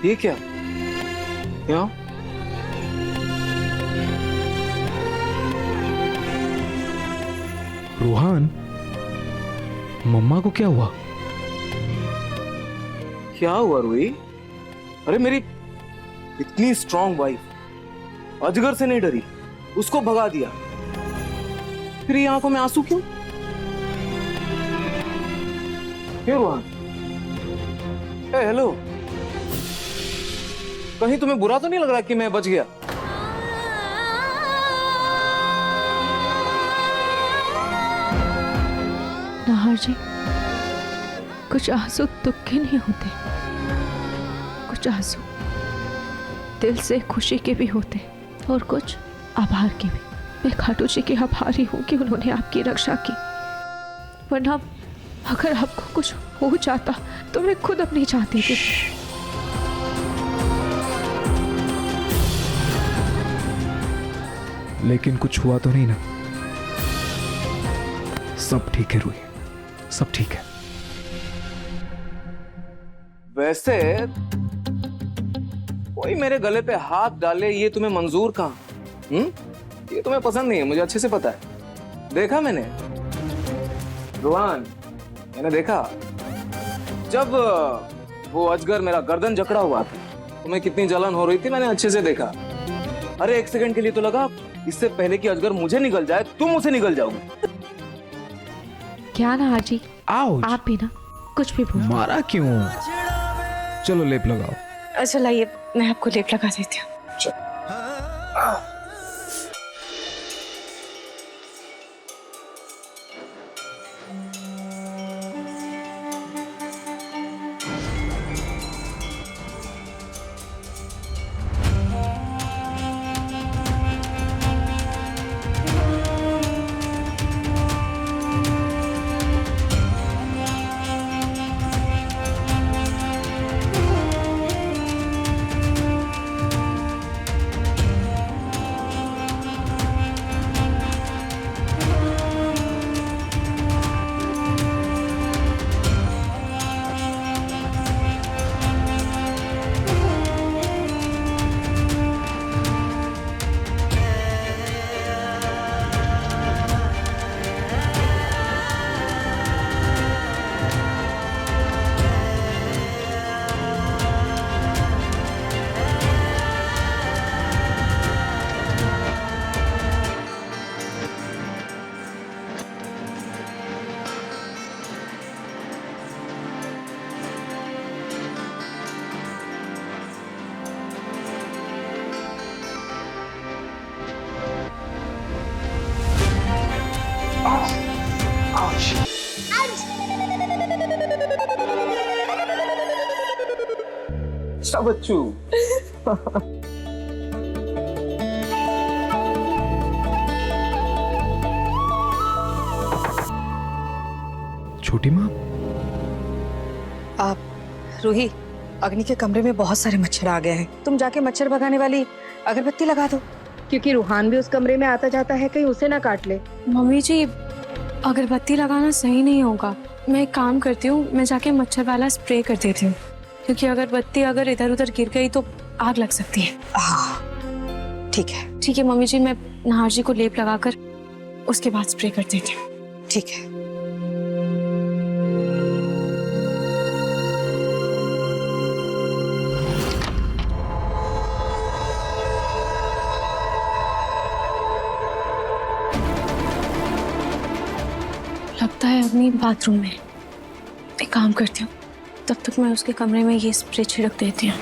ये क्या क्या? रूहान, मम्मा को क्या हुआ? क्या हुआ रूही? अरे मेरी इतनी स्ट्रांग वाइफ अजगर से नहीं डरी, उसको भगा दिया, फिर ये आंखों में आंसू क्यों? क्यों रूहान? हेलो, कहीं तुम्हें बुरा तो नहीं लग रहा कि मैं बच गया? नाहर जी, कुछ आंसू दुख के नहीं होते, कुछ आंसू दिल से खुशी के भी होते और कुछ आभार के भी। मैं खाटू जी की आभारी हूँ कि उन्होंने आपकी रक्षा की, वरना अगर आपको कुछ हो जाता तो मैं खुद अपनी चाहती थी। लेकिन कुछ हुआ तो नहीं ना? सब ठीक है रूही, सब ठीक है। वैसे कोई मेरे गले पे हाथ डाले ये तुम्हें मंजूर कहाँ? ये तुम्हें पसंद नहीं है, मुझे अच्छे से पता है, देखा मैंने। रूहान, मैंने देखा जब वो अजगर मेरा गर्दन जकड़ा हुआ था, तुम्हें कितनी जलन हो रही थी, मैंने अच्छे से देखा। अरे एक सेकंड के लिए तो लगा इससे पहले कि अजगर मुझे निगल जाए तुम उसे निगल जाओगे। क्या नाहर जी, आउच! आप भी ना कुछ भी बोल। मारा क्यों? चलो लेप लगाओ। अच्छा लाइए, मैं आपको लेप लगा देती हूँ। सब बच्चू। छोटी माँ, आप रूही, अग्नि के कमरे में बहुत सारे मच्छर आ गए हैं, तुम जाके मच्छर भगाने वाली अगरबत्ती लगा दो, क्योंकि रूहान भी उस कमरे में आता जाता है, कहीं उसे ना काट ले। मम्मी जी, अगरबत्ती लगाना सही नहीं होगा। मैं एक काम करती हूँ, मैं जाके मच्छर वाला स्प्रे कर देती हूँ, क्योंकि अगरबत्ती अगर इधर उधर गिर गई तो आग लग सकती है। ठीक है। ठीक है मम्मी जी, मैं नाहर जी को लेप लगाकर उसके बाद स्प्रे कर देती हूँ। ठीक है। लगता है अग्नि बाथरूम में। एक काम करती हूँ, तब तक मैं उसके कमरे में ये स्प्रे छिड़क देती हूँ।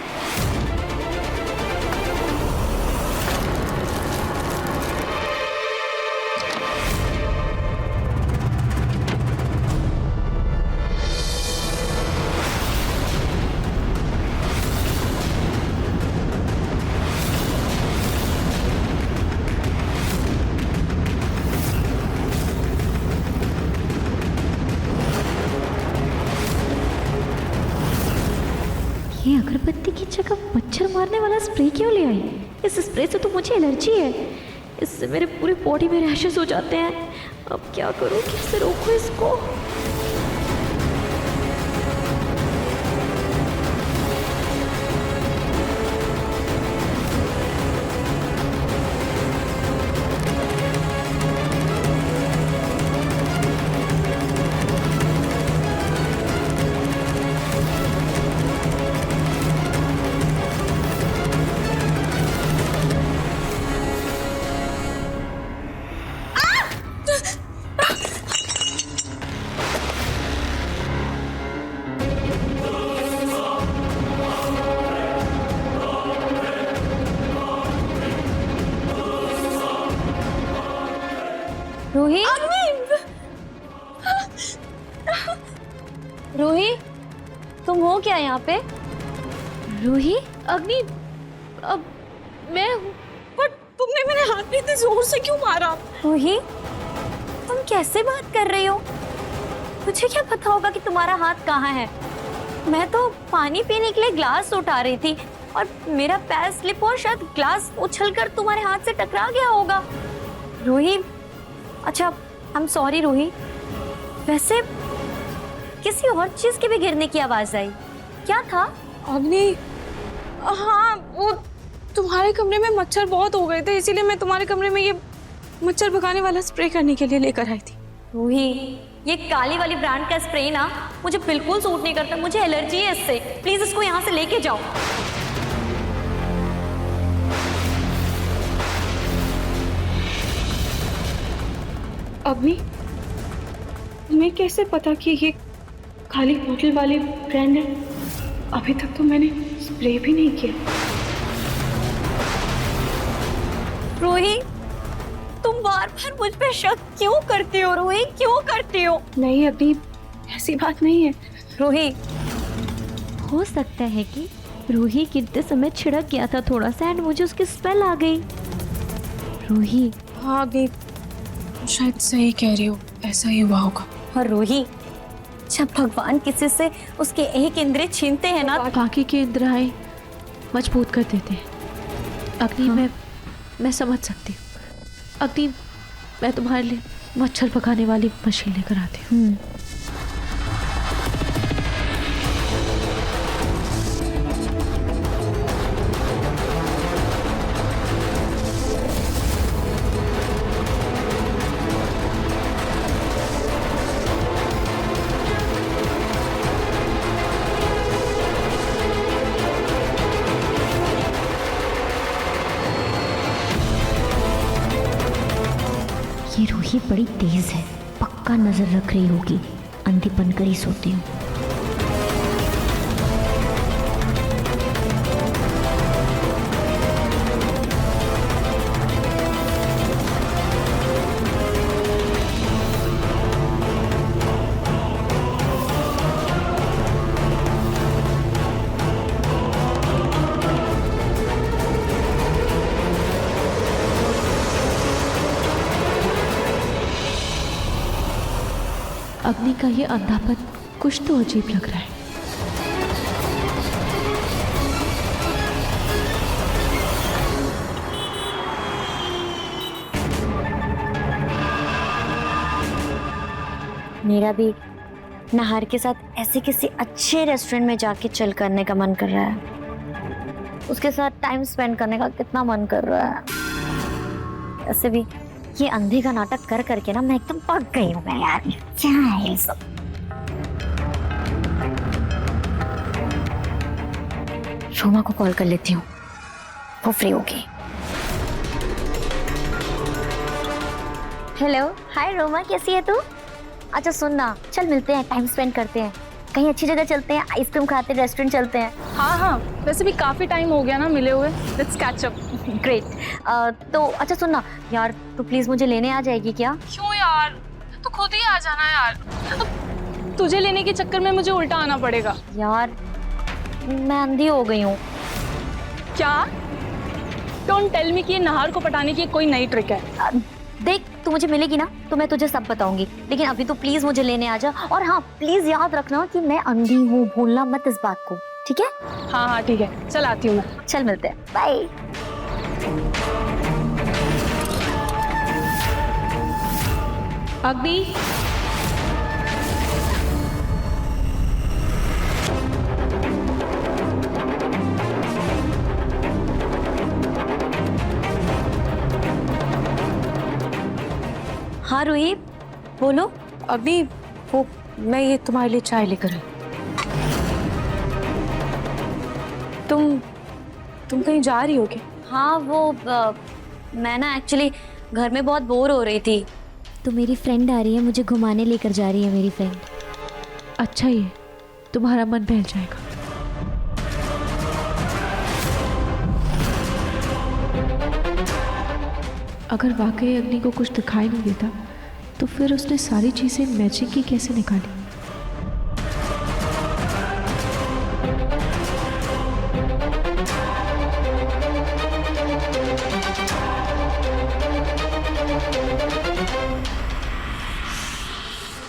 ये अगरबत्ती की जगह मच्छर मारने वाला स्प्रे क्यों ले आई? इस स्प्रे से तो मुझे एलर्जी है, इससे मेरे पूरी बॉडी में रैशेस हो जाते हैं। अब क्या करूं, कैसे रोकूं इसको? रूही, रूही, तुम हो क्या यहाँ पे? रूही, अग्नि, अब मैं हूँ। पर तुमने मेरे हाथ में इतने जोर से क्यों मारा? रूही, तुम कैसे बात कर रही हो? मुझे क्या पता होगा कि तुम्हारा हाथ कहाँ है? मैं तो पानी पीने के लिए ग्लास उठा रही थी और मेरा पैर स्लिप और शायद ग्लास उछलकर तुम्हारे हाथ से टकरा गया होगा। रूही, अच्छा, आई एम सॉरी रूही। वैसे किसी और चीज के भी गिरने की आवाज आई, क्या था? अग्नि, हाँ, वो तुम्हारे कमरे में मच्छर बहुत हो गए थे, इसीलिए मैं तुम्हारे कमरे में ये मच्छर भगाने वाला स्प्रे करने के लिए लेकर आई थी। रूही, ये काली वाली ब्रांड का स्प्रे ना मुझे बिल्कुल सूट नहीं करता, मुझे एलर्जी है इससे। प्लीज इसको यहाँ से लेके जाओ। अग्नि, तुम्हें कैसे पता कि ये खाली बोतल वाली ब्रांड है? अभी तक तो मैंने स्प्रे भी नहीं किया। रूही, तुम बार बार मुझ पे शक क्यों करती हो? रूही, क्यों करती हो? नहीं अग्नि, ऐसी बात नहीं है। रूही, हो सकता है कि रूही गिरते समय छिड़क गया था थोड़ा सा एंड मुझे उसकी स्मेल आ गई। रूही, हाँ अग्नि, शायद सही कह रही हो, ऐसा ही हुआ होगा। और रूही, जब भगवान किसी से उसके एक इंद्रिय छीनते हैं ना, बाकी के इंद्रियां मजबूत कर देते हैं। अग्नि, हाँ। मैं समझ सकती हूँ। अग्नि, मैं तुम्हारे लिए मच्छर भगाने वाली मशीन लेकर आती हूँ। ये रूही बड़ी तेज है, पक्का नजर रख रही होगी। अंधी बनकर ही सोती हूँ। अग्नि का ये अंधापन कुछ तो अजीब लग रहा है। मेरा भी नहार के साथ ऐसे किसी अच्छे रेस्टोरेंट में जाके चिल करने का मन कर रहा है। उसके साथ टाइम स्पेंड करने का कितना मन कर रहा है। ऐसे भी ये अंधे का नाटक कर करके ना मैं एकदम पक गई हूँ। मैं यार, क्या है ये सब? रोमा को कॉल कर लेती हूँ, वो फ्री होगी। हेलो, हाय रोमा, कैसी है तू? अच्छा सुन ना, चल मिलते हैं, टाइम स्पेंड करते हैं, कहीं अच्छी जगह चलते हैं, आइसक्रीम खाते, रेस्टोरेंट चलते हैं। हाँ हाँ, वैसे भी काफी टाइम हो गया ना मिले हुए। Let's catch up. ग्रेट। तो अच्छा सुन ना यार, तू प्लीज मुझे लेने आ जाएगी क्या? क्यों यार, तू खुद ही आ जाना यार। अब तुझे लेने के चक्कर में मुझे उल्टा आना पड़ेगा। यार मैं अंधी हो गई हूँ। क्या? डोंट टेल मी कि ये नहार को पटाने की कोई नई ट्रिक है। देख, तू मुझे मिलेगी ना तो मैं तुझे सब बताऊंगी, लेकिन अभी तो प्लीज मुझे लेने आ जा। और हाँ, प्लीज याद रखना कि मैं अंधी हूँ, भूलना मत इस बात को, ठीक है? हाँ हाँ ठीक है, चल आती हूँ मैं। चल मिलते हैं, बाय। अग्नि, हाँ रूही, बोलो। अग्नि, वो मैं ये तुम्हारे लिए चाय लेकर आई। तुम कहीं जा रही हो क्या? हाँ वो मैं ना एक्चुअली घर में बहुत बोर हो रही थी, तो मेरी फ्रेंड आ रही है, मुझे घुमाने लेकर जा रही है मेरी फ्रेंड। अच्छा, ये तुम्हारा मन बहल जाएगा। अगर वाकई अग्नि को कुछ दिखाई नहीं देता तो फिर उसने सारी चीजें मैचिंग की कैसे निकाली?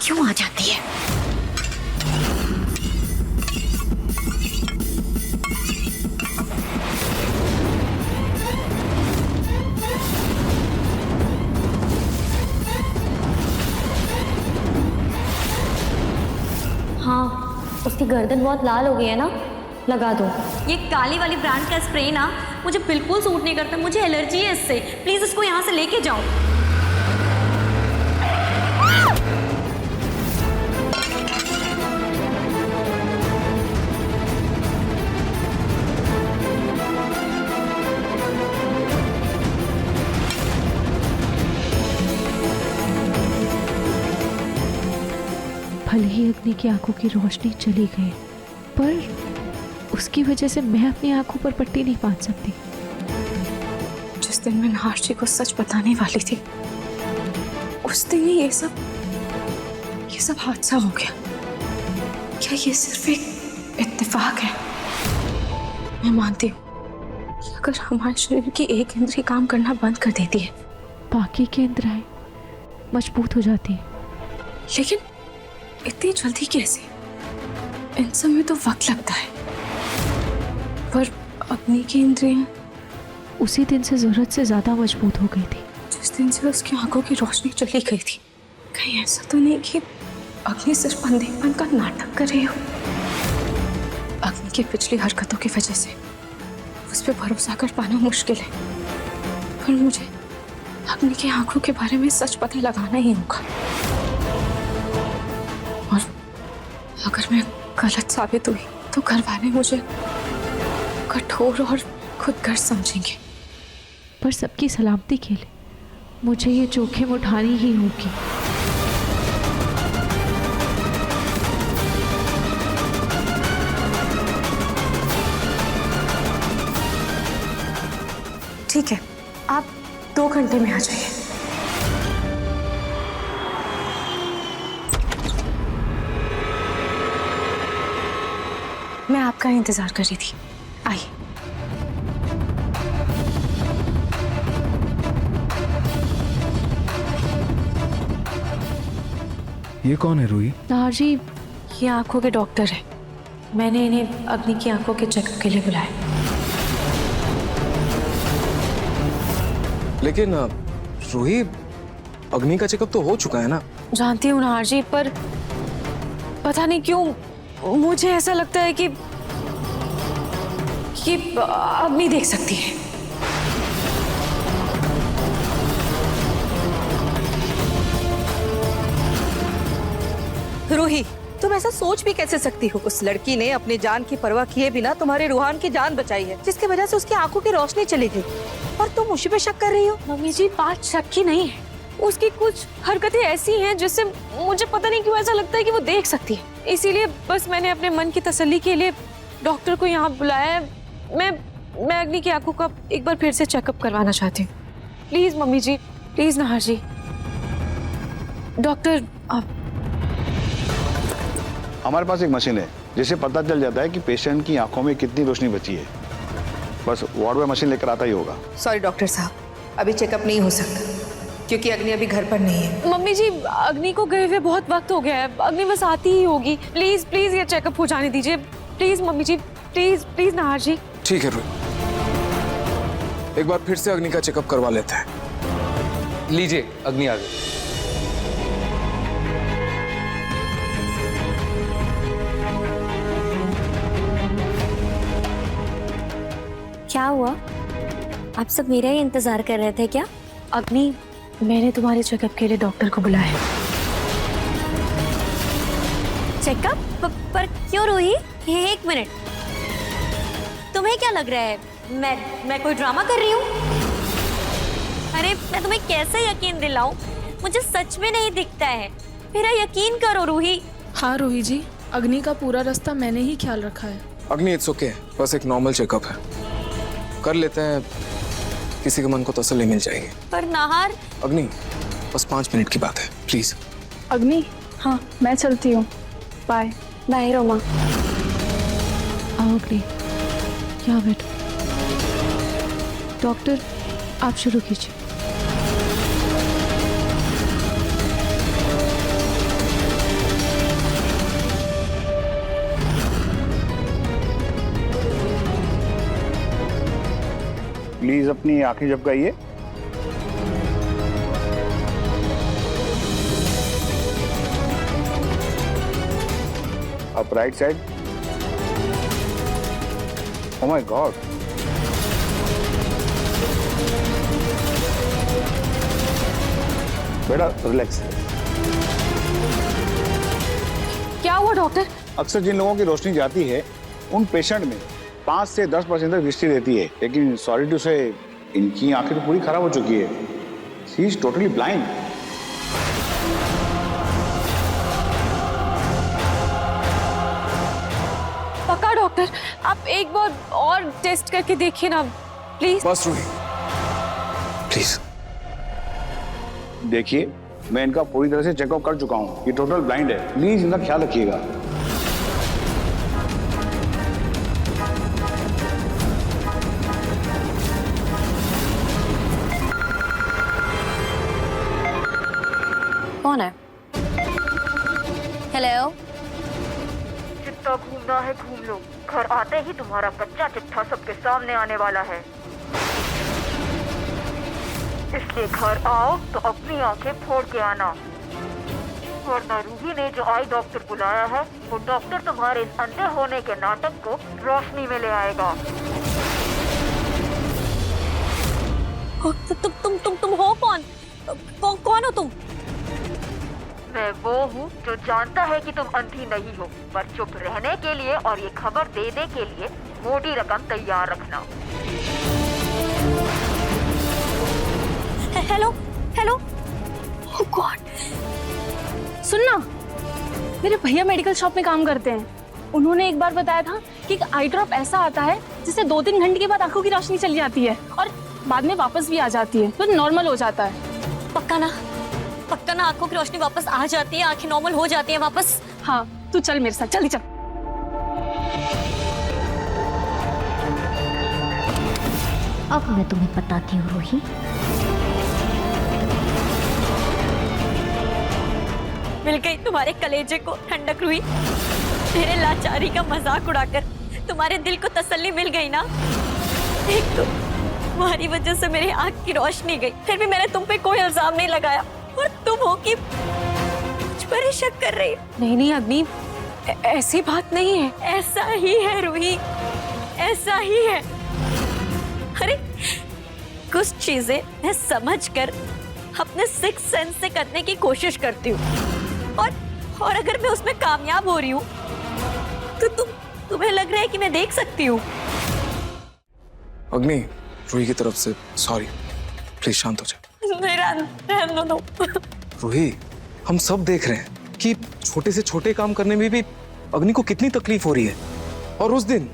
क्यों आ जाती है? हाँ, उसकी गर्दन बहुत लाल हो गई है ना, लगा दो। ये काली वाली ब्रांड का स्प्रे ना मुझे बिल्कुल सूट नहीं करता, मुझे एलर्जी है इससे। प्लीज़ इसको यहाँ से लेके जाओ। भले ही अग्नि की आंखों की रोशनी चली गई, पर उसकी वजह से मैं अपनी आंखों पर पट्टी नहीं बांध सकती। जिस दिन मैं नहार जी को सच बताने वाली थी, उस दिन ही ये सब हादसा हो गया। क्या ये सिर्फ एक इत्तेफाक है? मैं मानती हूँ कि अगर हमारे शरीर की एक इंद्रिय काम करना बंद कर देती है, बाकी के इंद्रियां मजबूत हो जाती है। लेकिन इतनी जल्दी कैसे? इन सब में तो वक्त लगता है। पर अग्नि की इंद्रियां उसी दिन से जरूरत से ज्यादा मजबूत हो गई थी। जिस दिन से उसकी आंखों की रोशनी चली गई थी। कहीं ऐसा तो नहीं कि अग्नि सिर्फ अंधेपन का नाटक कर रही हो? अग्नि की पिछली हरकतों की वजह से उस पर भरोसा कर पाना मुश्किल है, पर मुझे अग्नि की आंखों के बारे में सच पता लगाना ही होगा। और अगर मैं गलत साबित हुई तो घर वाले मुझे कठोर और खुदगर्ज समझेंगे। पर सबकी सलामती के लिए मुझे ये जोखिम उठानी ही होगी। ठीक है, आप 2 घंटे में आ जाइए। मैं आपका इंतजार कर रही थी, आइए। ये कौन है रूही? नाहर जी, ये आंखों के डॉक्टर हैं। मैंने इन्हें अग्नि की आंखों के चेकअप के लिए बुलाया। लेकिन रूही, अग्नि का चेकअप तो हो चुका है ना? जानती हूँ नाहर जी, पर पता नहीं क्यों मुझे ऐसा लगता है कि अग्नि देख सकती है। रूही, तुम ऐसा सोच भी कैसे सकती हो? उस लड़की ने अपनी जान की परवाह किए बिना तुम्हारे रूहान की जान बचाई है, जिसकी वजह से उसकी आंखों की रोशनी चली गई, और तुम उसी पे शक कर रही हो। मम्मी जी, बात शक की नहीं है। उसकी कुछ हरकतें ऐसी हैं जिससे मुझे पता नहीं क्यों ऐसा लगता है कि वो देख सकती है। इसीलिए बस मैंने अपने मन की तसल्ली के लिए डॉक्टर को यहाँ बुलाया है। मैं अग्नि की आंखों का एक बार फिर से चेकअप करवाना चाहती हूँ। Please mummy ji, please Nahar ji. Doctor, आप हमारे पास एक मशीन है जिससे पता चल जाता है कि पेशेंट की आंखों में कितनी रोशनी बची है। बस वार्ड में मशीन लेकर आता ही होगा। सॉरी डॉक्टर साहब, अभी चेकअप नहीं हो सकता क्योंकि अग्नि अभी घर पर नहीं है। मम्मी जी, अग्नि को गए हुए बहुत वक्त हो गया है। अग्नि बस आती ही होगी। प्लीज प्लीज ये चेकअप हो जाने दीजिए। Please mummy ji, please please Nahar ji. ठीक है रूही, एक बार फिर से अग्नि का चेकअप करवा लेते हैं। लीजिए, अग्नि आ गई। क्या हुआ? आप सब मेरा ही इंतजार कर रहे थे क्या? अग्नि, मैंने तुम्हारे चेकअप के लिए डॉक्टर को बुलाया है। चेकअप? पर क्यों रूही? एक मिनट, तुम्हें क्या लग रहा है मैं कोई ड्रामा कर रही हूँ? अरे मैं तुम्हें कैसे यकीन दिलाऊं? मुझे सच में नहीं दिखता है, मेरा यकीन करो रूही। हाँ रूही जी, अग्नि का पूरा रास्ता मैंने ही ख्याल रखा है। अग्नि, इट्स ओके, बस एक नॉर्मल चेकअप है, कर लेते हैं, किसी के मन को तसल्ली मिल जाएगी। पर नाहर, अग्नि, बस 5 मिनट की बात है, प्लीज। अग्नि, हाँ मैं चलती हूँ, बाय। बाय रोमा। आओ अग्नि, यहाँ बैठो। डॉक्टर, आप शुरू कीजिए। प्लीज अपनी आंखें झपकाइए। अब right side. Oh my God. बेटा रिलैक्स। क्या हुआ डॉक्टर? अक्सर जिन लोगों की रोशनी जाती है उन पेशेंट में 5 से 10% तक दृष्टि रहती है, लेकिन सॉरी टू से इनकी आंखें तो पूरी खराब हो चुकी है। She is totally blind. पक्का डॉक्टर, आप एक बार और टेस्ट करके देखिए ना प्लीज। बस रूही, प्लीज। देखिए, मैं इनका पूरी तरह से चेकअप कर चुका हूँ, ये टोटल ब्लाइंड है। प्लीज इनका ख्याल रखिएगा। कौन है? हेलो। जितना घूमना है घूम लो, घर आते ही तुम्हारा कच्चा चिट्ठा सबके सामने आने वाला है। इसलिए घर आओ तो अपनी आंखें फोड़ के आना, वरना रूही ने जो आई डॉक्टर बुलाया है वो डॉक्टर तुम्हारे इस अंधे होने के नाटक को रोशनी में ले आएगा। तुम हो कौन? कौन हो तुम? मैं वो हूँ जो जानता है कि तुम अंधी नहीं हो, पर चुप रहने के लिए और ये खबर देने के लिए मोटी रकम तैयार रखना। Hello hello. ओह गॉड, सुनना, मेरे भैया मेडिकल शॉप में काम करते हैं। उन्होंने एक बार बताया था कि एक आई ड्रॉप ऐसा आता है जिससे 2-3 घंटे के बाद आंखों की रोशनी चली जाती है और बाद में वापस भी आ जाती है, तो नॉर्मल हो जाता है। पक्का ना? पक्का ना आंखों की रोशनी वापस आ जाती है, आंखें नॉर्मल हो जाती है वापस? हाँ, तू चल मेरे साथ, जल्दी चल। अब मैं तुम्हें बताती हूँ रूही। मिल गई तुम्हारे कलेजे को ठंडक रूही। मेरे लाचारी का मजाक उड़ाकर तुम्हारे दिल को तसल्ली मिल गई ना? एक तो तुम्हारी वजह से मेरी आंख की रोशनी गई, फिर भी मैंने तुम पे कोई इल्जाम नहीं लगाया, और तुम हो कि मुझ पर ही शक कर रही हो। नहीं अग्नि, ऐसी बात नहीं है। ऐसा ही है रूही, ऐसा ही है। अरे कुछ चीजें मैं समझकर अपने सिक्स सेंस से करने की कोशिश करती हूँ, और अगर मैं उसमें कामयाब हो रही हूँ तो तुम्हें लग रहा है कि मैं देख सकती हूँ। अग्नि, रूही की तरफ से सॉरी, प्लीज शांत हो जाओ। मेरा रहने दो। रूही, हम सब देख रहे हैं कि छोटे से छोटे काम करने में भी अग्नि को कितनी तकलीफ हो रही है, और उस दिन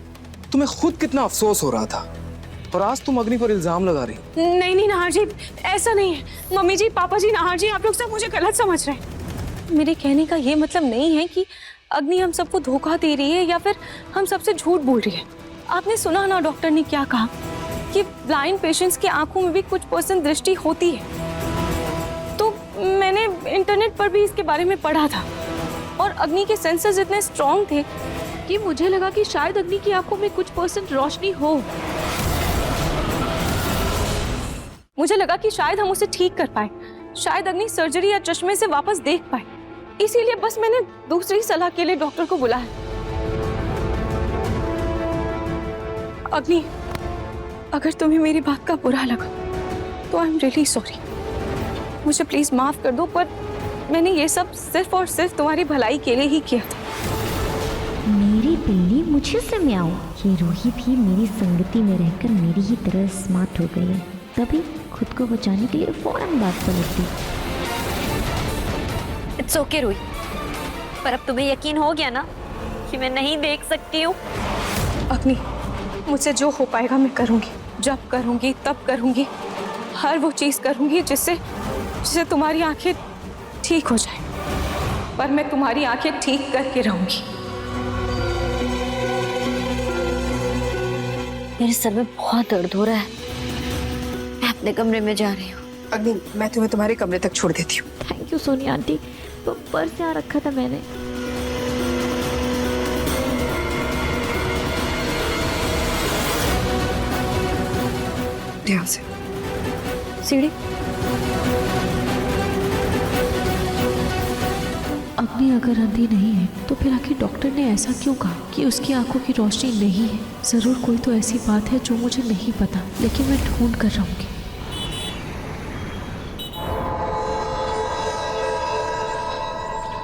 तुम्हें खुद कितना अफसोस हो रहा था, और आज तुम अग्नि पर इल्जाम लगा रही। नहीं नाहर जी, ऐसा नहीं है। मम्मी जी, पापा जी, नाहर जी, आप लोग सब मुझे गलत समझ रहे हैं। मेरे कहने का ये मतलब नहीं है कि अग्नि हम सबको धोखा दे रही है या फिर हम सबसे झूठ बोल रही है। आपने सुना ना डॉक्टर ने क्या कहा कि ब्लाइंड पेशेंट्स की आंखों में भी कुछ % दृष्टि होती है। तो मैंने इंटरनेट पर भी इसके बारे में पढ़ा था, और अग्नि के सेंसर्स इतने स्ट्रांग थे कि मुझे लगा कि शायद अग्नि की आंखों में कुछ % रोशनी हो। मुझे लगा कि शायद हम उसे ठीक कर पाए, शायद अग्नि सर्जरी या चश्मे से वापस देख पाए। इसीलिए बस मैंने दूसरी सलाह के लिए डॉक्टर को बुलाया। अग्नि, अगर तुम्हें मेरी बात का बुरा लगा तो आई एम रियली सॉरी, मुझे प्लीज माफ कर दो, पर मैंने ये सब सिर्फ और सिर्फ तुम्हारी भलाई के लिए ही किया था। मेरी बिल्ली मुझे से म्याऊं। ये रूही भी मेरी संगति में रहकर मेरी ही तरह स्मार्ट हो गई है, तभी खुद को बचाने के लिए फौरन बात पलटती। इट्स ओके रूही, पर अब तुम्हें यकीन हो गया ना कि मैं नहीं देख सकती हूँ? अग्नि, मुझसे जो हो पाएगा मैं करूंगी, जब करूंगी तब करूंगी, हर वो चीज करूंगी जिससे जिससे तुम्हारी आंखें ठीक हो जाए, पर मैं तुम्हारी आंखें ठीक करके रहूंगी। मेरे सर में बहुत दर्द हो रहा है, मैं अपने कमरे में जा रही हूँ। अग्नि, मैं तुम्हें तुम्हारे कमरे तक छोड़ देती हूँ। Thank you Sonia aunty, purse यहाँ रखा था मैंने। ध्यान से। सीढ़ी। अग्नि अगर अंधी नहीं है तो फिर आखिर डॉक्टर ने ऐसा क्यों कहा कि उसकी आंखों की रोशनी नहीं है? जरूर कोई तो ऐसी बात है जो मुझे नहीं पता, लेकिन मैं ढूंढ कर रहूंगी।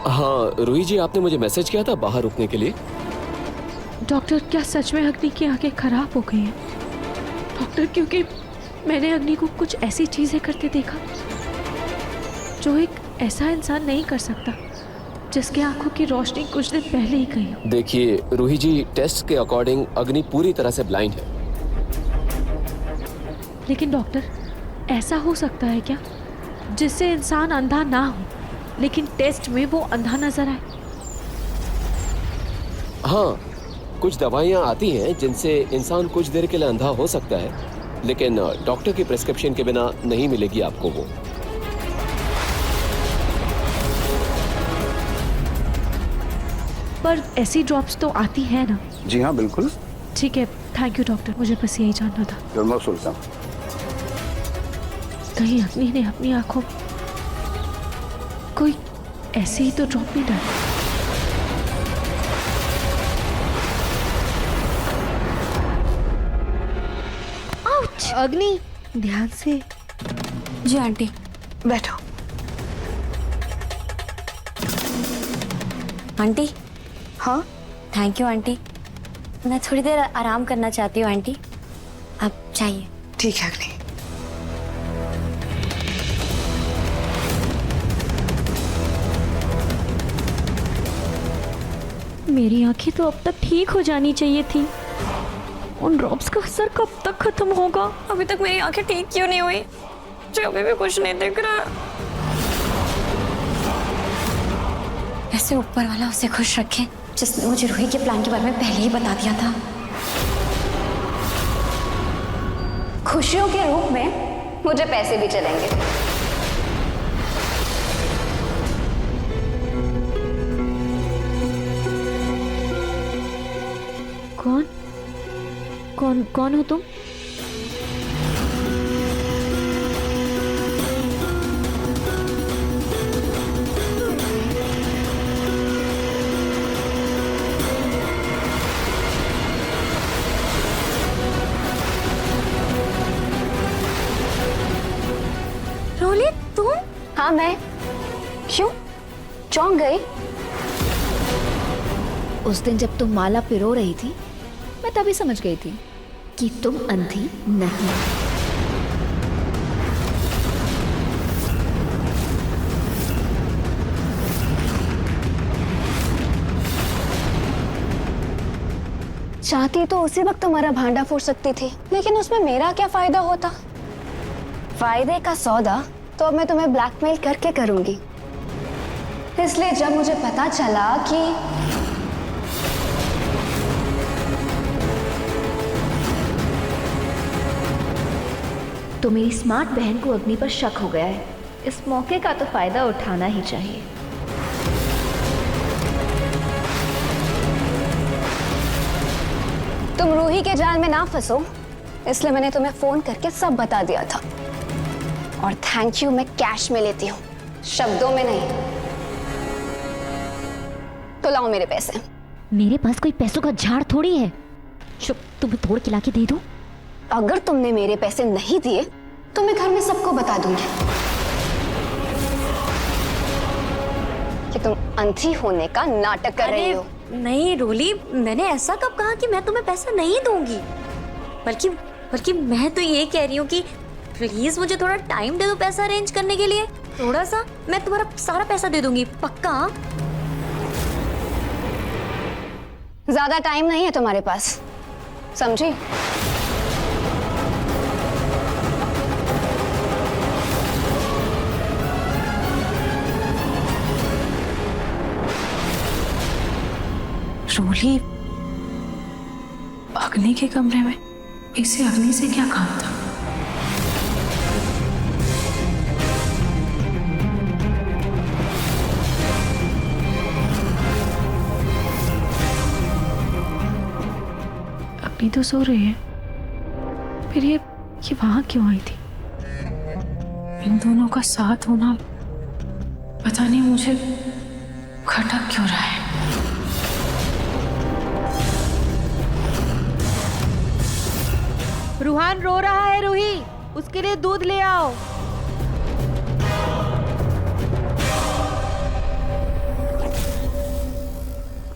हाँ रूही जी, आपने मुझे मैसेज किया था बाहर रुकने के लिए। डॉक्टर, क्या सच में अग्नि की आंखें खराब हो गई हैं? डॉक्टर, क्योंकि मैंने अग्नि को कुछ ऐसी चीजें करते देखा जो एक ऐसा इंसान नहीं कर सकता जिसके आंखों की रोशनी कुछ दिन पहले ही गई हो। देखिए रूही जी, टेस्ट के अकॉर्डिंग अग्नि पूरी तरह से ब्लाइंड है। लेकिन डॉक्टर, ऐसा हो सकता है क्या जिससे इंसान अंधा ना हो लेकिन टेस्ट में वो अंधा नजर आए? हाँ, कुछ दवाइयाँ आती हैं जिनसे इंसान कुछ देर के लिए अंधा हो सकता है, लेकिन डॉक्टर की प्रिस्क्रिप्शन के बिना नहीं मिलेगी आपको वो। पर ऐसी ड्रॉप्स तो आती है ना? जी हाँ, बिल्कुल। ठीक है, थैंक यू डॉक्टर, मुझे बस यही जानना था। You're most welcome। कहीं अग्नि ने अपनी आंखों में कोई ऐसे ही तो ड्रॉप नहीं डाली? अग्नि, ध्यान से। जी आंटी। बैठो। आंटी। हाँ? थैंक यू आंटी, मैं थोड़ी देर आराम करना चाहती हूँ आंटी, आप चाहिए? ठीक है अग्नि। मेरी आंखें तो अब तक ठीक हो जानी चाहिए थी, उन ड्रॉप्स का असर कब तक खत्म होगा? अभी तक मेरी आंखें ठीक क्यों नहीं हुई? मुझे अभी भी कुछ नहीं दिख रहा। ऐसे ऊपर वाला उसे खुश रखे जिसने मुझे रूही के प्लान के बारे में पहले ही बता दिया था। खुशियों के रूप में मुझे पैसे भी चलेंगे। कौन हो तुम? रोली, तुम? हाँ मैं। क्यों चौंक गई? उस दिन जब तुम माला पिरो रही थी, मैं तभी समझ गई थी कि तुम अंधी नहीं। चाहती तो उसी वक्त तुम्हारा भांडा फोड़ सकती थी, लेकिन उसमें मेरा क्या फायदा होता? फायदे का सौदा तो अब मैं तुम्हें ब्लैकमेल करके करूंगी। इसलिए जब मुझे पता चला कि तो मेरी स्मार्ट बहन को अग्नि पर शक हो गया है, इस मौके का तो फायदा उठाना ही चाहिए। तुम रूही के जाल में ना फंसो, इसलिए मैंने तुम्हें फोन करके सब बता दिया था। और थैंक यू मैं कैश में लेती हूँ, शब्दों में नहीं। तो लाओ मेरे पैसे। मेरे पास कोई पैसों का झाड़ थोड़ी है, चुप, तुम्हें तोड़ के लाके दे दूं? अगर तुमने मेरे पैसे नहीं दिए तो मैं घर में सबको बता दूंगी कि तुम अंधी होने का नाटक कर रही हो। नहीं रोली, मैंने ऐसा कब कहा कि मैं तुम्हें पैसा नहीं दूंगी? बल्कि मैं तो ये कह रही हूँ कि प्लीज मुझे थोड़ा टाइम दे दो पैसा अरेंज करने के लिए। थोड़ा सा, मैं तुम्हारा सारा पैसा दे दूंगी, पक्का? ज्यादा टाइम नहीं है तुम्हारे पास, समझी? रोली अग्नि के कमरे में, इसे अग्नि से क्या काम था? अग्नि तो सो रही है, फिर ये वहां क्यों आई थी? इन दोनों का साथ होना पता नहीं मुझे खटक क्यों रहा है। रूहान रो रहा है, रूही, उसके लिए दूध ले आओ।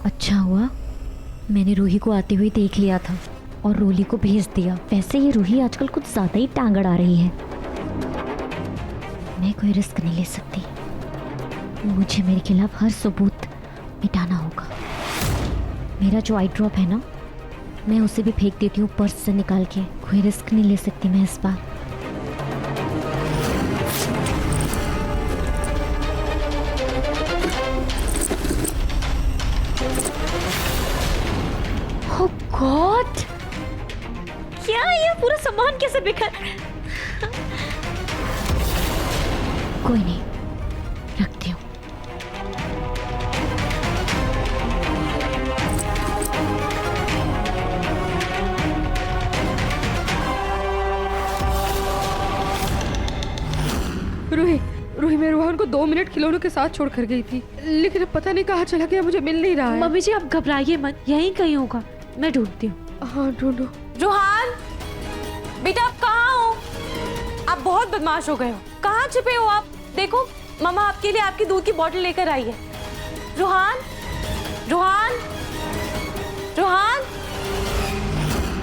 अच्छा हुआ मैंने रूही को आते हुए देख लिया था और रोली को भेज दिया। वैसे ये रूही आजकल कुछ ज्यादा ही टांग अड़ा रही है। मैं कोई रिस्क नहीं ले सकती, मुझे मेरे खिलाफ हर सबूत मिटाना होगा। मेरा जो आई ड्रॉप है ना, मैं उसे भी फेंक देती हूँ पर्स से निकाल के। कोई रिस्क नहीं ले सकती मैं इस बार। ओह गॉड, क्या ये पूरा सामान कैसे बिखर? कोई नहीं, रखती हूँ। रूही मैं रूहान को 2 मिनट खिलौनों के साथ छोड़ कर गई थी, लेकिन अब पता नहीं कहाँ चला गया, मुझे मिल नहीं रहा है। मम्मी जी आप घबराइए मत, यहीं कहीं होगा, मैं ढूंढती हूँ। हाँ ढूंढो। रूहान बेटा आप कहाँ हो? आप बहुत बदमाश हो गए हो, कहाँ छिपे हो आप? देखो मम्मा आपके लिए आपकी दूध की बोतल लेकर आई है। रूहान, रूहान, रूहान,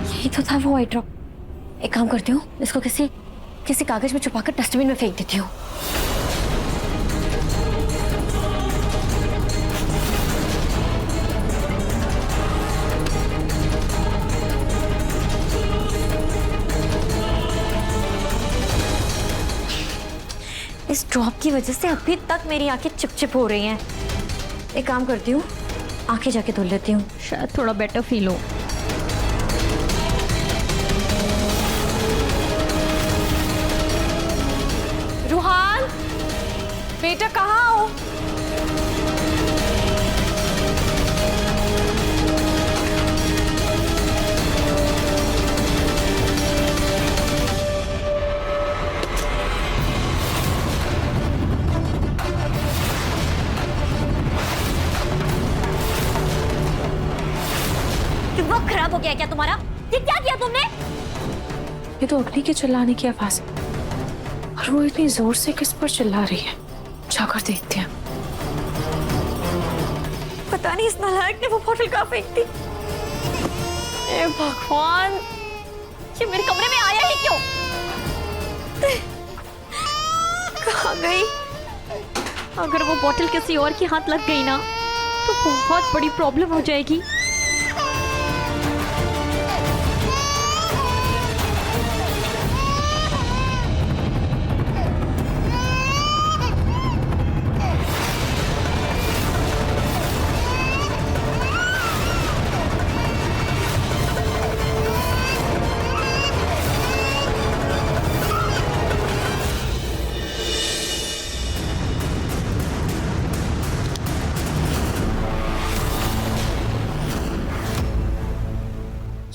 यही तो था वो आई ड्रॉप। एक काम करती हूँ, इसको किसी कागज में छुपाकर डस्टबिन में फेंक देती हूँ। इस ड्रॉप की वजह से अभी तक मेरी आंखें चिपचिप हो रही हैं। एक काम करती हूँ, आंखें जाके धुल लेती हूँ, शायद थोड़ा बेटर फील हो। रूहान बेटा कहाँ हो? दिमाग खराब हो गया क्या तुम्हारा? ये क्या किया तुमने? ये तो अग्नि के चिल्लाने की आवाज है, और वो इतनी जोर से किस पर चिल्ला रही है? जाकर देखते हैं। पता नहीं इस नालायक ने वो बोतल कहाँ फेंक दी। ए भगवान, ये मेरे कमरे में आया ही क्यों? कहाँ गई? अगर वो बोतल किसी और के हाथ लग गई ना, तो बहुत बड़ी प्रॉब्लम हो जाएगी।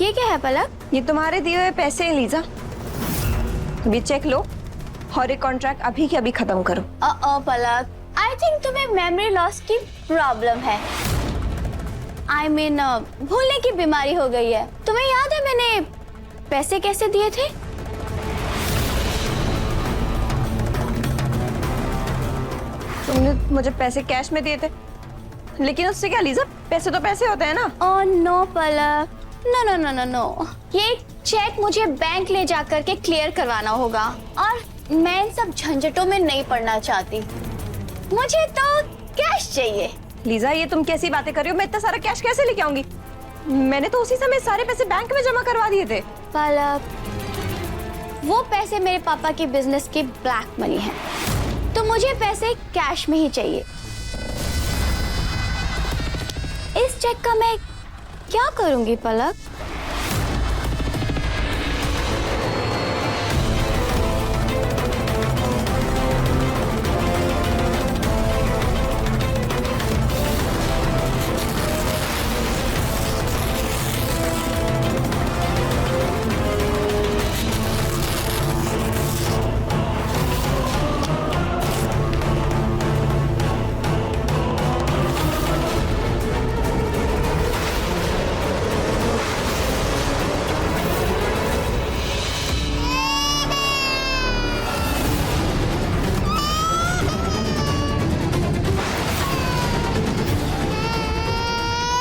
ये क्या है पलक? ये तुम्हारे दिए हुए पैसे हैं लीजा, ये चेक लो और ये कॉन्ट्रैक्ट अभी के अभी खत्म करो। पलक, आई थिंक तुम्हें मेमोरी लॉस की प्रॉब्लम है। आई मीन भूलने की बीमारी हो गई है। तुम्हें याद है मैंने पैसे कैसे दिए थे? तुमने मुझे पैसे कैश में दिए थे, लेकिन उससे क्या लीजा, पैसे तो पैसे होते हैं ना। Oh no Palak, no no no no no, ये चेक मुझे बैंक ले जाकर के क्लियर करवाना होगा, और मैं इन सब झंझटों में नहीं पड़ना चाहती। मुझे तो कैश चाहिए। लीजा ये तुम कैसी बातें कर रही हो? मैं इतना सारा कैश कैसे लेके आऊंगी? मैंने तो उसी समय सारे पैसे बैंक में जमा करवा दिए थे। पलक, वो पैसे मेरे पापा के बिजनेस की ब्लैक मनी है, तो मुझे पैसे कैश में ही चाहिए। इस चेक का मैं क्या करूंगी पलक?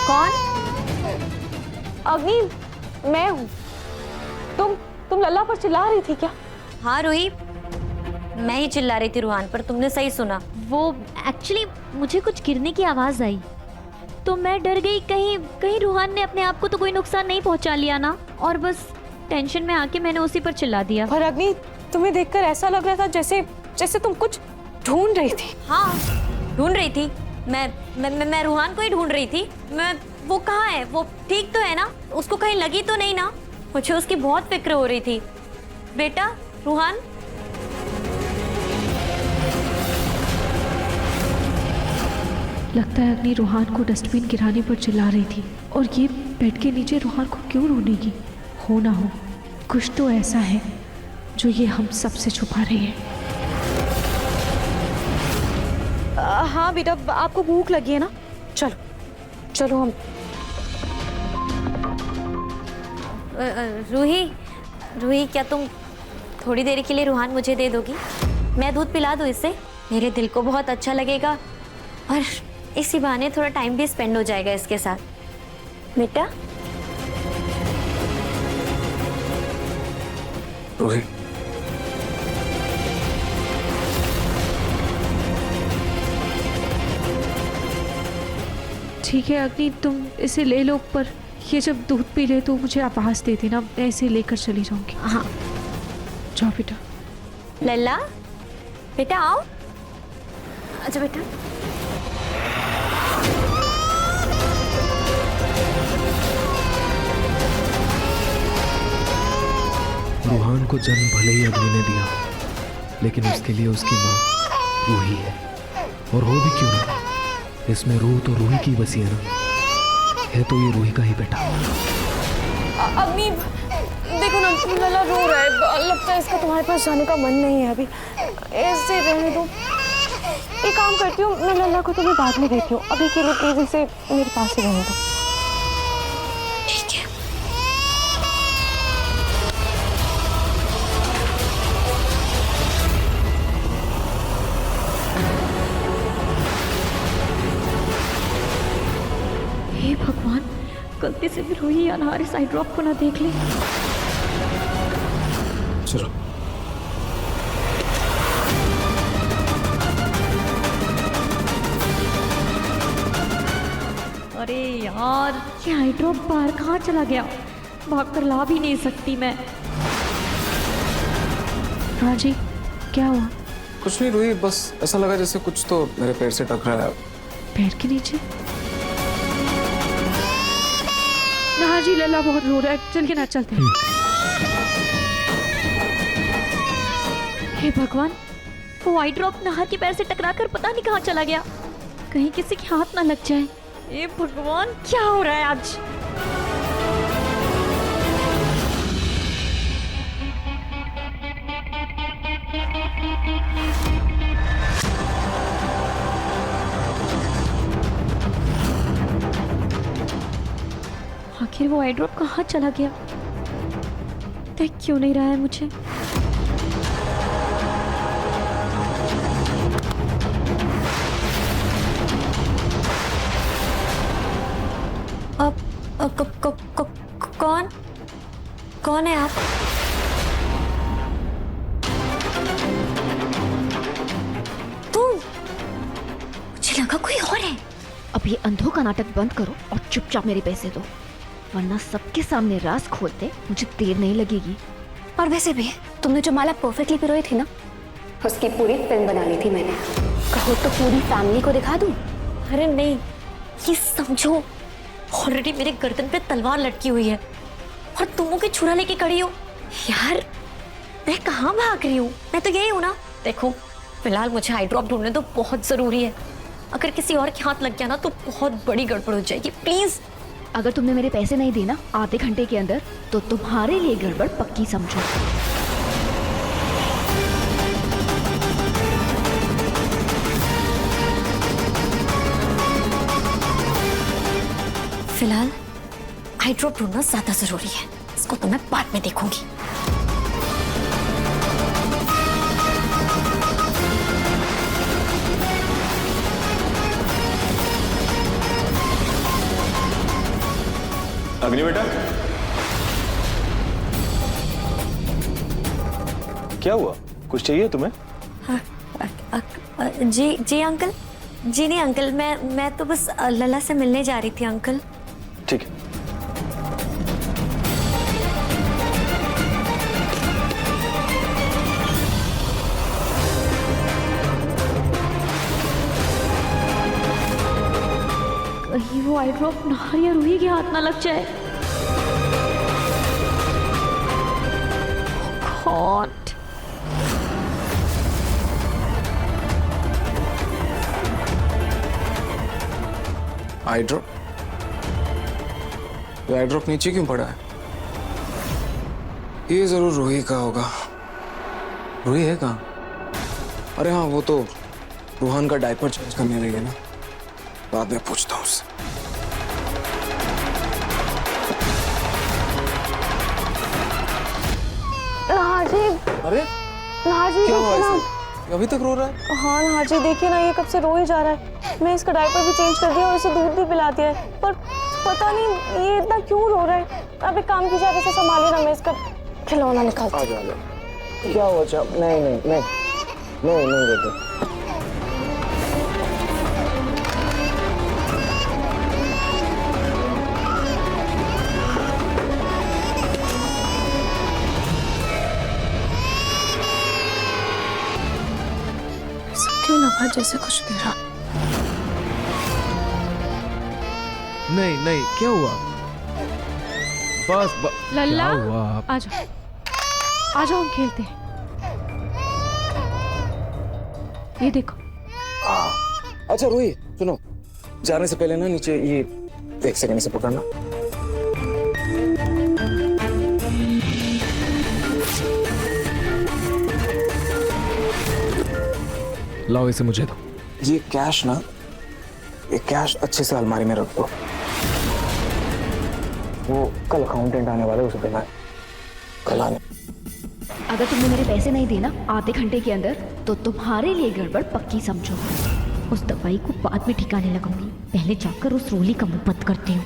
कौन? अग्नि, मैं हूँ। तुम लल्ला पर चिल्ला रही थी क्या? हाँ रूही, मैं ही चिल्ला रही थी रूहान पर, तुमने सही सुना। वो एक्चुअली मुझे कुछ गिरने की आवाज आई तो मैं डर गई, कहीं कहीं रूहान ने अपने आप को तो कोई नुकसान नहीं पहुंचा लिया ना, और बस टेंशन में आके मैंने उसी पर चिल्ला दिया। पर अग्नि, तुम्हें देखकर ऐसा लग रहा था जैसे जैसे तुम कुछ ढूंढ रही थी। हाँ, ढूंढ रही थी। मैं रूहान को ही ढूंढ रही थी। वो कहाँ है? वो ठीक तो है ना? उसको कहीं लगी तो नहीं ना? मुझे उसकी बहुत फिक्र हो रही थी। बेटा रूहान, लगता है अग्नि रूहान को डस्टबिन गिराने पर चिल्ला रही थी, और ये बेड के नीचे रूहान को क्यों ढूंढेगी? हो ना हो कुछ तो ऐसा है जो ये हम सबसे छुपा रही है। हाँ बेटा, आपको भूख लगी है ना? चलो चलो हम। रूही क्या तुम थोड़ी देर के लिए रूहान मुझे दे दोगी? मैं दूध पिला दूँ इससे, मेरे दिल को बहुत अच्छा लगेगा और इसी बहाने थोड़ा टाइम भी स्पेंड हो जाएगा इसके साथ। बेटा रूही, ठीक है अग्नि, तुम इसे ले लो, पर ये जब दूध पी ले तो मुझे आवाज दे देना, मैं इसे लेकर चली जाऊंगी। हाँ जाओ बेटा। लल्ला, बेटा आओ। अच्छा बेटा। रूहान को जन्म भले ही अग्नि ने दिया, लेकिन उसके लिए उसकी माँ रूही है। और हो भी क्यों ना, इसमें रूह तो रूही की बसी है ना, है तो ये रूही का ही बेटा। अग्नि देखो ना, लल्ला रो रहा है, लगता है इसका तुम्हारे पास जाने का मन नहीं है अभी। ऐसे रहने दो। एक काम करती हूँ, मैं लल्ला को तुम्हें बाद में देती हूँ, अभी के लिए प्लीज इसे मेरे पास ही रहने दो। ठीक है। हे भगवान, गलती से भी रूही या नहारी साइड ड्रॉप को ना देख ले। चलो। अरे यार, ये आई ड्रॉप बाहर कहाँ चला गया? भाग कर ला भी नहीं सकती मैं। हाँ जी, क्या हुआ? कुछ नहीं रूही, बस ऐसा लगा जैसे कुछ तो मेरे पैर से टकरा है। पैर के नीचे? हाँ जी, लल्ला बहुत रो रहा है, चलिए ना चलते हैं। हे भगवान, वो आई ड्रॉप नहर के पैर से टकरा कर पता नहीं कहाँ चला गया। कहीं किसी के हाथ ना लग जाए। हे भगवान, क्या हो रहा है आज? आखिर वो आई ड्रॉप कहाँ चला गया? देख क्यों नहीं रहा है मुझे? कौन है आप? तुम? मुझे लगा कोई और है। अब ये अंधों का नाटक बंद करो और चुपचाप मेरे पैसे दो, वरना सबके सामने राज खोलते मुझे देर नहीं लगेगी। और वैसे भी तुमने जो माला परफेक्टली पिरोई थी ना, उसकी पूरी फिल्म बना ली थी मैंने। कहो तो पूरी फैमिली को दिखा दूं? अरे नहीं, ये समझो ऑलरेडी मेरे गर्दन पे तलवार लटकी हुई है और तुम मुझे छुरा लेके खड़ी हो। यार मैं कहाँ भाग रही हूँ, मैं तो यही हूँ ना। देखो फिलहाल मुझे आई ड्रॉप ढूंढने तो बहुत जरूरी है, अगर किसी और के हाथ लग गया ना तो बहुत बड़ी गड़बड़ हो जाएगी। प्लीज अगर तुमने मेरे पैसे नहीं दिए ना आधे घंटे के अंदर तो तुम्हारे लिए गड़बड़ पक्की समझो। फिलहाल आई ड्रॉप ढूंढना ज्यादा जरूरी है, इसको तो मैं बाद में देखूंगी। अग्नि बेटा, क्या हुआ? कुछ चाहिए तुम्हें? जी जी अंकल, जी नहीं अंकल, मैं तो बस लला से मिलने जा रही थी अंकल। ठीक है। कहीं वो आई ड्रॉप नाहर या रूही के हाथ ना लग जाए। गॉड। आई ड्रॉप? ये आई ड्रॉप नीचे क्यों पड़ा है? ये जरूर रूही का होगा। रूही है कहाँ? अरे हाँ, वो तो रूहान का डायपर चेंज करने गई है ना, बाद में पूछता हूँ उससे। नाहर जी, अरे नाहर जी क्या हुआ देखिए ना। इसे? अभी तक रो रहा है? हाँ नाहर जी देखिए ना, ये कब से रो ही जा रहा है। मैं इसका डायपर भी चेंज कर दिया और इसे दूध भी पिला दिया है, पर पता नहीं ये इतना क्यों रो रहा है। अब एक काम कीजिए, आप इसे संभालिए ना, मैं इसका खिलौना निकालती हूँ। आ जाओ। क्या हुआ चाप? नहीं बेटे। क्यों लगा जैसे कुछ दे रहा। नहीं क्या हुआ? बस लल्ला क्या हुआ? आ जाओ, आ जाओ, हम खेलते हैं। ये देखो। अच्छा रूही सुनो, जाने से पहले ना नीचे ये एक सेकंड से पकड़ना। लाओ इसे मुझे दो। ये कैश ना, ये कैश अच्छे से अलमारी में रख दो। वो कल अकाउंटेंट आने वाले, उसे देना है कल आने। अगर तुमने मेरे पैसे नहीं दिए ना आधे घंटे के अंदर तो तुम्हारे लिए गड़बड़ पक्की समझो। उस दवाई को बाद में ठिकाने लगाऊंगी, पहले जाकर उस रोली का मुंह बंद करती हूँ।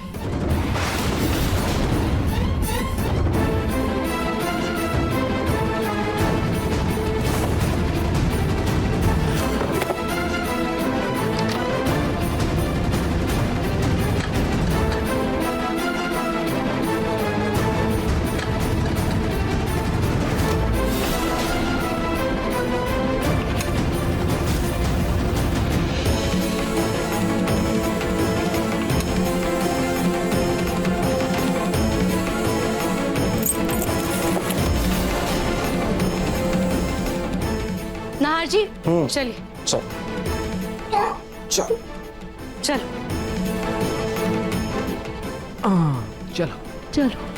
नाहर जी चलिए। चल चल चल चलो चलो।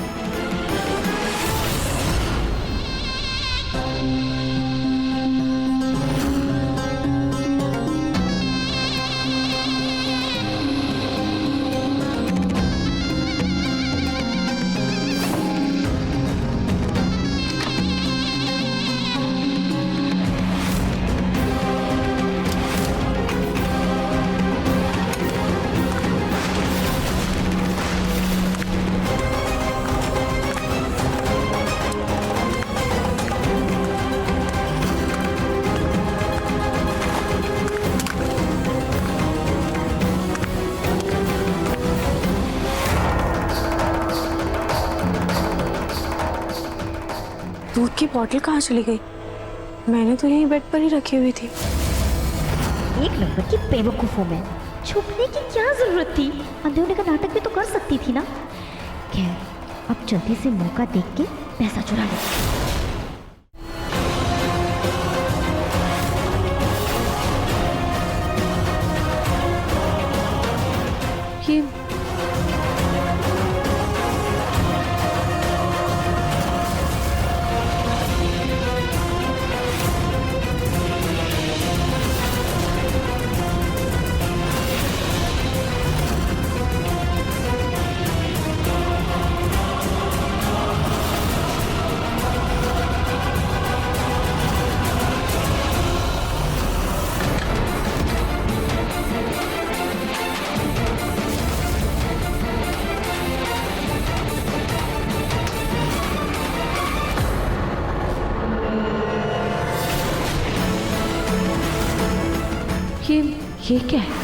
दूध की बोतल कहाँ चली गई? मैंने तो यहीं बेड पर ही रखी हुई थी। एक नंबर की बेवकूफ हूँ मैं, छुपने की क्या जरूरत थी? अंधे होने का नाटक भी तो कर सकती थी ना। खैर, अब जल्दी से मौका देख के पैसा चुरा ले। ये ये क्या है?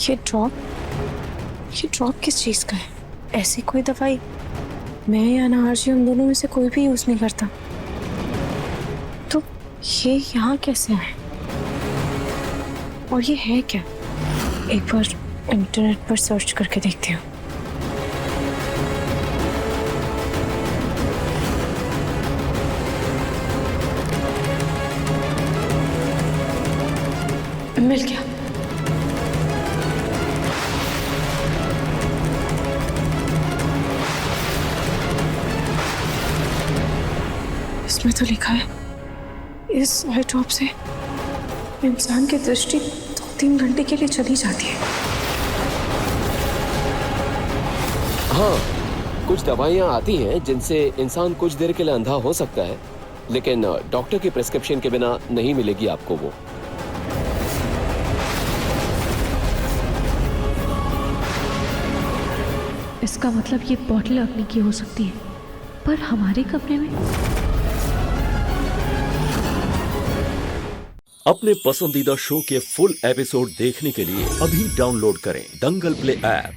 ये ड्रॉप किस चीज का है? ऐसी कोई दवाई मैं या नाहरजी उन दोनों में से कोई भी यूज नहीं करता, तो ये यहाँ कैसे आए और ये है क्या? एक बार इंटरनेट पर सर्च करके देखती हूँ। मिल गया। इसमें तो लिखा है इस आई ड्रॉप से इंसान की दृष्टि 2-3 घंटे के लिए चली जाती है। हाँ, कुछ दवाइयाँ आती हैं जिनसे इंसान कुछ देर के लिए अंधा हो सकता है, लेकिन डॉक्टर की प्रिस्क्रिप्शन के बिना नहीं मिलेगी आपको वो। इसका मतलब ये बॉटल अग्नि की हो सकती है, पर हमारे कमरे में। अपने पसंदीदा शो के फुल एपिसोड देखने के लिए अभी डाउनलोड करें दंगल प्ले ऐप।